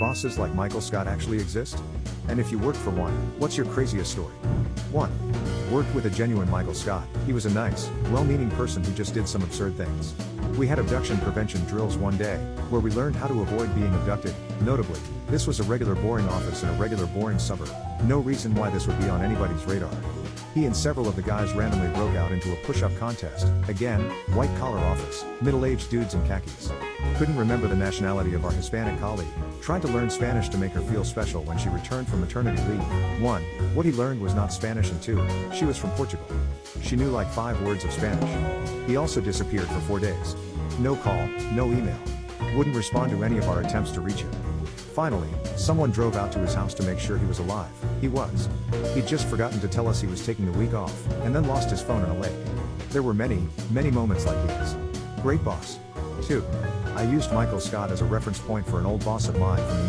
bosses like Michael Scott actually exist? And if you worked for one, what's your craziest story? 1. Worked with a genuine Michael Scott. He was a nice, well-meaning person who just did some absurd things. We had abduction prevention drills one day, where we learned how to avoid being abducted. Notably, this was a regular boring office in a regular boring suburb. No reason why this would be on anybody's radar. He and several of the guys randomly broke out into a push-up contest. Again, white-collar office, middle-aged dudes in khakis. Couldn't remember the nationality of our Hispanic colleague. Tried to learn Spanish to make her feel special when she returned from maternity leave. 1. What he learned was not Spanish, and 2. She was from Portugal. She knew like 5 words of Spanish. He also disappeared for 4 days. No call, no email. Wouldn't respond to any of our attempts to reach him. Finally, someone drove out to his house to make sure he was alive. He was. He'd just forgotten to tell us he was taking the week off, and then lost his phone in a lake. There were many, many moments like these. Great boss. 2. I used Michael Scott as a reference point for an old boss of mine from